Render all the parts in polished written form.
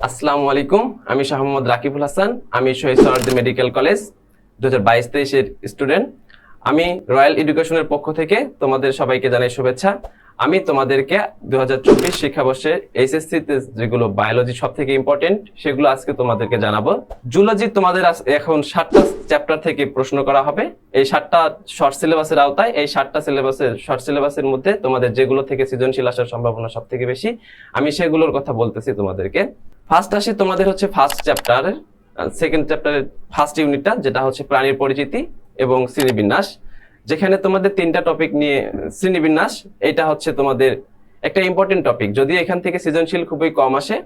আসসালামু আলাইকুম। আমি শাহ মোহাম্মদ রাকিবুল হাসান। আমি শহীদ সোহরাওয়ার্দী মেডিকেল কলেজ 2022-23 এর স্টুডেন্ট। আমি রয়্যাল এডুকেশনের পক্ষ থেকে তোমাদের সবাইকে জানাই শুভেচ্ছা। আমি তোমাদেরকে 2024 শিক্ষাবর্ষে এইচএসসি তে যেগুলো বায়োলজি সব থেকে ইম্পর্টেন্ট সেগুলো আজকে তোমাদেরকে জানাবো। জুলজি তোমাদের এখন 7টা চ্যাপ্টার থেকে প্রশ্ন করা হবে। এই 7টা শর্ট সিলেবাসের আওতায়। এই 7টা শর্ট সিলেবাসের মধ্যে তোমাদের যেগুলো থেকে সৃজনশীল আসার সম্ভাবনা সব থেকে বেশি, আমি সেগুলোর কথা বলতেছি তোমাদেরকে। ফার্স্ট আসি তোমাদের হচ্ছে ফার্স্ট চ্যাপ্টারের সেকেন্ড চ্যাপ্টারের ফার্স্ট ইউনিটটা, যেটা হচ্ছে প্রাণীর পরিচিতি এবং শ্রেণীবিন্যাস, যেখানে তোমাদের 3টা টপিক নিয়ে শ্রেণীবিন্যাস। এটা হচ্ছে তোমাদের একটা ইম্পর্টেন্ট টপিক, যদি এখান থেকে সৃজনশীল খুবই কম আসে।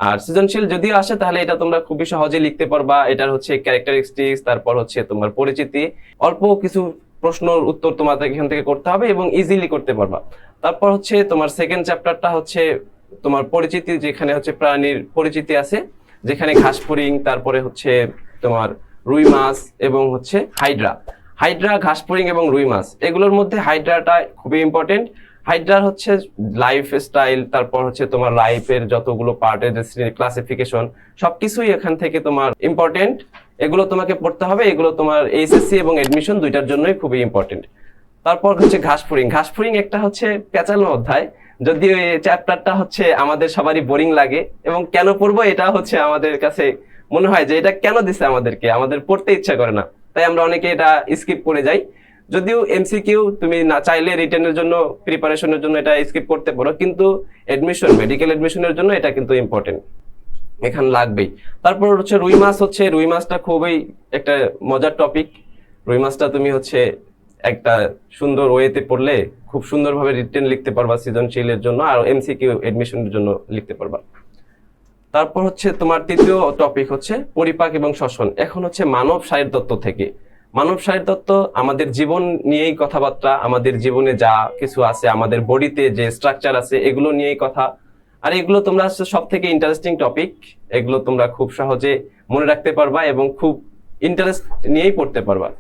আর সৃজনশীল যদিও আসে তাহলে এটা তোমরা খুবই সহজে লিখতে পারবা। এটার হচ্ছে ক্যারেক্টারিস্টিক্স, তারপর হচ্ছে তোমার পরিচিতি, অল্প কিছু প্রশ্নের উত্তর তোমাদের এখান থেকে করতে হবে এবং ইজিলি করতে পারবা। তারপর হচ্ছে তোমার সেকেন্ড চ্যাপ্টারটা হচ্ছে তোমার পরিচিতি, যেখানে হচ্ছে প্রাণীর পরিচিতি আছে, যেখানে ঘাসফড়িং, তারপরে হচ্ছে তোমার রুই মাছ এবং হচ্ছে হাইড্রা, ঘাসফড়িং এবং রুই মাছ, এগুলোর মধ্যে হাইড্রাটা খুবই ইম্পর্টেন্ট। হাইড্রার হচ্ছে লাইফ স্টাইল, তারপর হচ্ছে তোমার লাইফের যতগুলো পার্টের ক্লাসিফিকেশন, সবকিছুই এখান থেকে তোমার ইম্পর্টেন্ট। এগুলো তোমাকে পড়তে হবে। এগুলো তোমার এইচএসসি এবং এডমিশন দুইটার জন্যই খুবই ইম্পর্টেন্ট। তারপর হচ্ছে ঘাসফড়িং একটা হচ্ছে পেঁচালো অধ্যায়, যদিও এই চ্যাপ্টারটা হচ্ছে আমাদের সবারই বোরিং লাগে এবং কেন পড়বো এটা হচ্ছে আমাদের কাছে মনে হয় যে এটা কেন দিছে আমাদের পড়তে ইচ্ছা করে না, তাই আমরা অনেকে এটা স্কিপ করে যাই। যদিও এমসিকিউ তুমি না চাইলে রিটেনের জন্য প্রিপারেশনের জন্য এটা স্কিপ করতে পারো, কিন্তু মেডিকেল এডমিশনের জন্য এটা কিন্তু ইম্পর্টেন্ট, এখানে লাগবেই। তারপর হচ্ছে রুই মাছটা খুবই একটা মজার টপিক। রুই মাছটা তুমি হচ্ছে একটা সুন্দর ওয়েতে পড়লে খুব সুন্দরভাবে রিটেন লিখতে পারবা সৃজনশীলের জন্য, আর এমসিকিউ এডমিশনের জন্য লিখতে পারবা। তারপর হচ্ছে তোমার তৃতীয় টপিক হচ্ছে পরিপাক এবং শ্বসন। এখন হচ্ছে মানব শারীরতত্ত্ব থেকে। মানব শারীরতত্ত্ব আমাদের জীবন নিয়েই কথাবার্তা, আমাদের জীবনে যা কিছু আছে, আমাদের বডিতে যে স্ট্রাকচার আছে, এগুলো নিয়েই কথা। আর এগুলো তোমরা সব থেকে ইন্টারেস্টিং টপিক, এগুলো তোমরা খুব সহজে মনে রাখতে পারবা এবং খুব ইন্টারেস্ট নিয়েই পড়তে পারবা।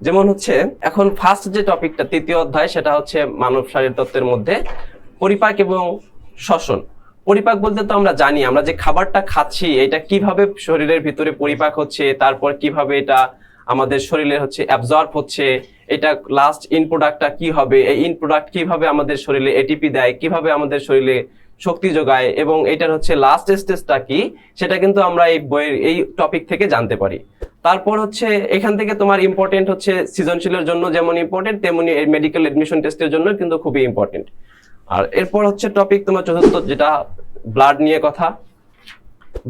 যেমন হচ্ছে এখন ফার্স্ট যে টপিকটা তৃতীয় অধ্যায়, সেটা হচ্ছে মানব শারীরতত্ত্বের মধ্যে পরিপাক এবং শ্বসন। পরিপাক বলতে তো আমরা জানি, আমরা যে খাবারটা খাচ্ছি এটা কিভাবে শরীরের ভিতরে পরিপাক হচ্ছে, তারপর কিভাবে এটা আমাদের শরীরে হচ্ছে অ্যাবজর্ব হচ্ছে, এটা লাস্ট ইন প্রোডাক্টটা কি হবে, এই ইন প্রোডাক্ট কিভাবে আমাদের শরীরে এটিপি দেয়, কিভাবে আমাদের শরীরে শক্তি যোগায়, এবং এটার হচ্ছে লাস্ট স্টেজটা কি, সেটা কিন্তু আমরা এই বইয়ের এই টপিক থেকে জানতে পারি। তারপর হচ্ছে এখান থেকে তোমার ইম্পর্টেন্ট হচ্ছে সৃজনশীলের জন্য যেমন ইম্পর্টেন্ট, তেমনি মেডিকেল এডমিশন টেস্টের জন্য কিন্তু খুবই ইম্পর্টেন্ট। আর এরপর হচ্ছে টপিক তোমার চতুর্থ, যেটা ব্লাড নিয়ে কথা।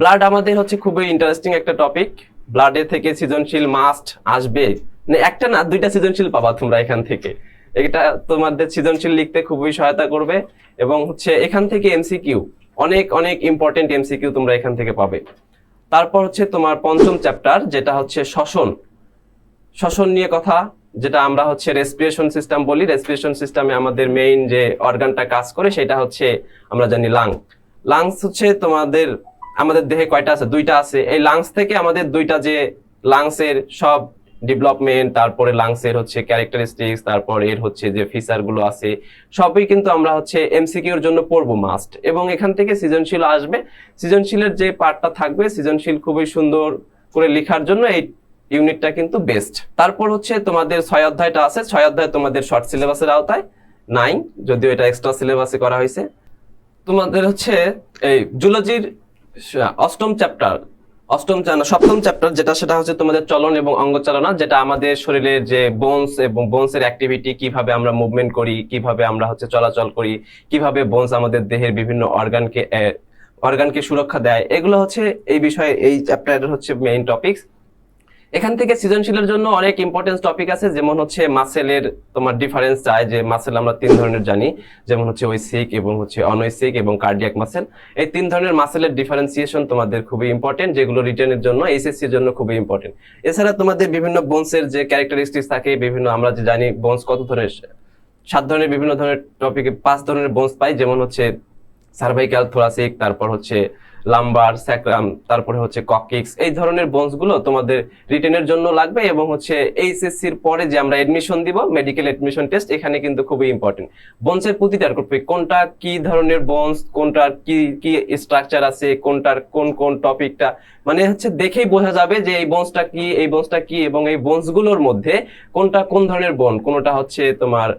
ব্লাড আমাদের হচ্ছে খুবই ইন্টারেস্টিং একটা টপিক। ব্লাডে থেকে সৃজনশীল মাস্ট আসবে, মানে একটা না দুইটা সৃজনশীল পাবা তোমরা এখান থেকে। এটা তোমাদের সৃজনশীল লিখতে খুবই সহায়তা করবে এবং হচ্ছে এখান থেকে এমসিকিউ অনেক অনেক ইম্পর্টেন্ট এমসিকিউ তোমরা এখান থেকে পাবে। তারপর হচ্ছে তোমার পঞ্চম চ্যাপ্টার, যেটা হচ্ছে শ্বসন নিয়ে কথা, যেটা আমরা হচ্ছে রেসপিরেশন সিস্টেম বলি। রেসপিরেশন সিস্টেমে আমাদের মেইন যে অর্গানটা কাজ করে সেটা হচ্ছে আমরা জানি লাংস হচ্ছে আমাদের দেহে কয়টা আছে? 2টা আছে। এই লাংস থেকে আমাদের 2টা যে লাংসের সব ডেভেলপমেন্ট, তারপরে লাংসের হচ্ছে ক্যারেক্টারিস্টিক্স, তারপর এর হচ্ছে যে ফিচার গুলো আছে, সবই কিন্তু আমরা হচ্ছে এমসিকিউর জন্য পড়বো মাস্ট। এবং এখান থেকে সৃজনশীল আসবে। সৃজনশীলের যে পার্টটা থাকবে, সৃজনশীল খুবই সুন্দর করে লেখার জন্য এই ইউনিটটা কিন্তু বেস্ট। তারপর হচ্ছে তোমাদের 6 অধ্যায়টা আছে। 6 অধ্যায় তোমাদের শর্ট সিলেবাসের আওতায় নাই, যদিও এটা এক্সট্রা সিলেবাসে করা হয়েছে। তোমাদের হচ্ছে এই জুলজির সপ্তম চ্যাপ্টার, যেটা সেটা হচ্ছে তোমাদের চলন এবং অঙ্গচালনা, যেটা আমাদের শরীরের যে বোনস এবং বোনসের অ্যাক্টিভিটি, কিভাবে আমরা মুভমেন্ট করি, কিভাবে আমরা হচ্ছে চলাচল করি, কিভাবে বোনস আমাদের দেহের বিভিন্ন অর্গানকে সুরক্ষা দেয়, এগুলো হচ্ছে এই বিষয়ে এই চ্যাপ্টারের হচ্ছে মেইন টপিকস। এখান থেকে সৃজনশীলের জন্য অনেক ইম্পর্টেন্ট টপিক আছে, যেমন হচ্ছে মাসেলের তোমার ডিফারেন্স চায়, যে মাসেল আমরা 3 ধরনের জানি, যেমন হচ্ছে ঐচ্ছিক এবং হচ্ছে অনৈচ্ছিক এবং কার্ডিয়াক মাসেল। এই 3 ধরনের মাসেলের ডিফারেন্সিয়েশন তোমাদের খুবই ইম্পর্টেন্ট, যেগুলো রিটেনের জন্য এইচএসসির জন্য খুবই ইম্পর্টেন্ট। এছাড়া তোমাদের বিভিন্ন বোনসের যে ক্যারেক্টারিস্টিক্স থাকে, বিভিন্ন আমরা যে জানি বোনস কত ধরনের, 7 ধরনের, বিভিন্ন ধরনের টপিকে 5 ধরনের বোনস পাই, যেমন হচ্ছে সার্ভাইকাল, থোরাসিক, তারপর হচ্ছে লাম্বার, স্যাক্রাম, তারপরে হচ্ছে ককিক্স, এই ধরনের বোনস গুলো তোমাদের রিটেনের জন্য লাগবে। এবং হচ্ছে এইচএসসির পরে যে আমরা এডমিশন দিব, মেডিকেল এডমিশন টেস্ট, এখানে কিন্তু খুবই ইম্পর্টেন্ট। বোনসের প্রতিটার টপিক, কোনটা কি ধরনের বোনস, কোনটার কি কি স্ট্রাকচার আছে, কোনটার কোন কোন টপিকটা, মানে হচ্ছে দেখেই বোঝা যাবে যে এই বোনসটা কি, এই বোনসটা কি, এবং এই বোনস গুলোর মধ্যে কোনটা কোন ধরনের বোন। কোনটা হচ্ছে তোমার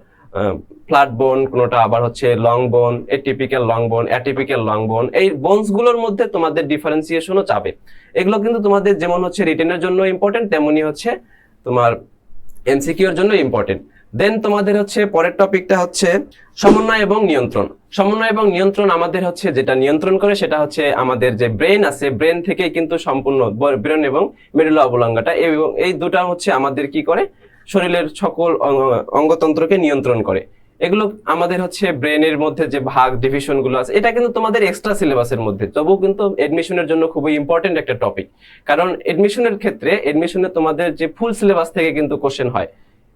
ফ্ল্যাট বোন, কোনটা আবার হচ্ছে লং বোন, এটিপিক্যাল লং বোন, অ্যাটিপিক্যাল লং বোন। এই বোনস গুলোর মধ্যে তোমাদের ডিফারেন্সিয়েশনও চাবে। এগুলো কিন্তু তোমাদের যেমন হচ্ছে রিটেনের জন্য ইম্পর্টেন্ট, তেমনি হচ্ছে তোমার এমসিকিউ এর জন্য ইম্পর্টেন্ট। দেন তোমাদের হচ্ছে পরের টপিকটা হচ্ছে সমন্বয় এবং নিয়ন্ত্রণ। সমন্বয় এবং নিয়ন্ত্রণ আমাদের হচ্ছে যেটা নিয়ন্ত্রণ করে সেটা হচ্ছে আমাদের যে ব্রেন আছে, ব্রেন থেকে কিন্তু সম্পূর্ণ ব্রেন এবং মেডুলা অবলঙ্গাটা, এবং এই দুটা হচ্ছে আমাদের কি করে, শরীরের সকল অঙ্গতন্ত্রকে নিয়ন্ত্রণ করে। এগুলো আমাদের হচ্ছে ব্রেনের মধ্যে যে ভাগ ডিভিশন গুলো আছে, এটা কিন্তু তোমাদের এক্সট্রা সিলেবাসের মধ্যে, তবুও কিন্তু এডমিশনের জন্য খুবই ইম্পর্টেন্ট একটা টপিক। কারণ এডমিশনের ক্ষেত্রে এডমিশনে তোমাদের যে ফুল সিলেবাস থেকে কিন্তু কোশ্চেন হয়।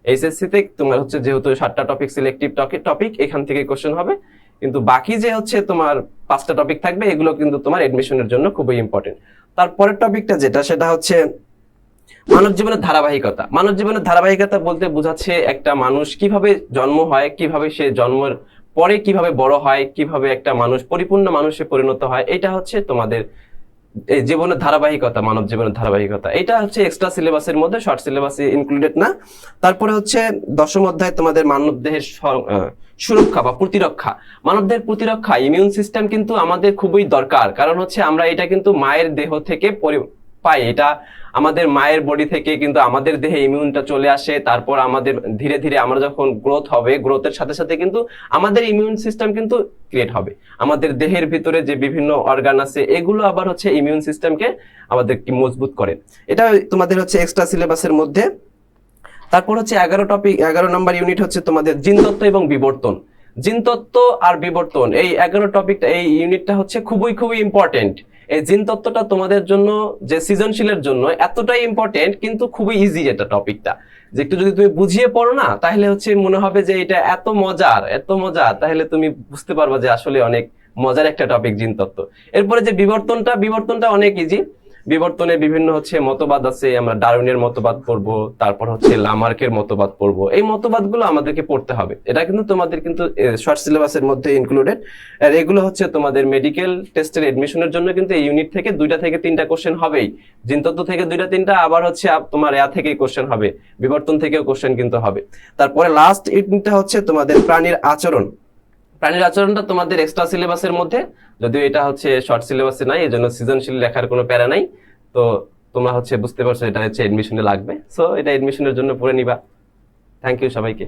এইচএসসি তে তোমার হচ্ছে যেহেতু 7টা টপিক সিলেক্টিভ টপিক, এখান থেকে কোশ্চেন হবে, কিন্তু বাকি যে হচ্ছে তোমার 5টা টপিক থাকবে, এগুলো কিন্তু তোমার এডমিশনের জন্য খুবই ইম্পর্টেন্ট। তারপরের টপিকটা যেটা, সেটা হচ্ছে মানব জীবনের ধারাবাহিকতা। মানব জীবনের ধারাবাহিকতা বলতে বোঝাচ্ছে একটা মানুষ কিভাবে জন্ম হয়, কিভাবে সে জন্মের পরে কিভাবে বড় হয়, কিভাবে একটা মানুষ পরিপূর্ণ মানুষে পরিণত হয়। এটা হচ্ছে তোমাদের এই জীবনের ধারাবাহিকতা, মানব জীবনের ধারাবাহিকতা। এটা হচ্ছে এক্সট্রা সিলেবাসের মধ্যে, শর্ট সিলেবাসে ইনক্লুডেড না। তারপরে হচ্ছে 10ম অধ্যায় তোমাদের মানব দেহের সুরক্ষা বা প্রতিরক্ষা। মানব দেহের প্রতিরক্ষা, ইমিউন সিস্টেম কিন্তু আমাদের খুবই দরকার। কারণ হচ্ছে আমরা এটা কিন্তু মায়ের দেহ থেকে পাই। এটা আমাদের মায়ের বডি থেকে কিন্তু আমাদের দেহে ইমিউনটা চলে আসে। তারপর আমাদের ধীরে ধীরে আমরা যখন গ্রোথ হবে, গ্রোথের সাথে সাথে কিন্তু আমাদের ইমিউন সিস্টেম কিন্তু ক্রিয়েট হবে। আমাদের দেহের ভিতরে যে বিভিন্ন অর্গান আছে, এগুলো আবার হচ্ছে ইমিউন সিস্টেমকে আমাদের কি মজবুত করে। এটা তোমাদের হচ্ছে এক্সট্রা সিলেবাসের মধ্যে। তারপর হচ্ছে 11 নম্বর ইউনিট হচ্ছে তোমাদের জিনতত্ত্ব এবং বিবর্তন। জিনতত্ত্ব আর বিবর্তন, এই 11 টপিকটা, এই ইউনিটটা হচ্ছে খুবই খুবই ইম্পর্টেন্ট। এই জিনতত্ত্বটা তোমাদের জন্য যে সৃজনশীলের জন্য এতটাই ইম্পর্টেন্ট, কিন্তু খুবই ইজি এটা টপিকটা, যে একটু যদি তুমি বুঝিয়ে পড়ো না, তাহলে হচ্ছে মনে হবে যে এটা এত মজার এত মজার, তাহলে তুমি বুঝতে পারবা যে আসলে অনেক মজার একটা টপিক জিনতত্ত্ব। এরপরে যে বিবর্তনটা অনেক ইজি। বিবর্তনে বিভিন্ন হচ্ছে মতবাদ আছে, আমরা ডারউইনের মতবাদ পড়বো, তারপর হচ্ছে লামার্কের মতবাদ পড়বো। এই মতবাদগুলো আমাদেরকে পড়তে হবে। এটা কিন্তু তোমাদের কিন্তু শর্ট সিলেবাসের মধ্যে ইনক্লুডেড। আর এগুলো হচ্ছে তোমাদের মেডিকেল টেস্টের এডমিশনের জন্য কিন্তু এই ইউনিট থেকে 2টা থেকে 3টা কোশ্চেন হবেই। জিনতত্ত্ব থেকে 2টা 3টা, আবার হচ্ছে তোমার থেকেই কোশ্চেন হবে, বিবর্তন থেকেও কোশ্চেন কিন্তু হবে। তারপরে লাস্ট ইউনিটটা হচ্ছে তোমাদের প্রাণীর আচরণ। প্রাণীর আচরণটা তোমাদের এক্সট্রা সিলেবাসের মধ্যে, যদিও এটা হচ্ছে শর্ট সিলেবাসে নাই, এই জন্য সৃজনশীল লেখার কোনো প্যারা নাই। তো তোমরা হচ্ছে বুঝতে পারছো এটা হচ্ছে এডমিশনে লাগবে, সো এটা এডমিশনের জন্য পড়ে নিবা। থ্যাংক ইউ সবাইকে।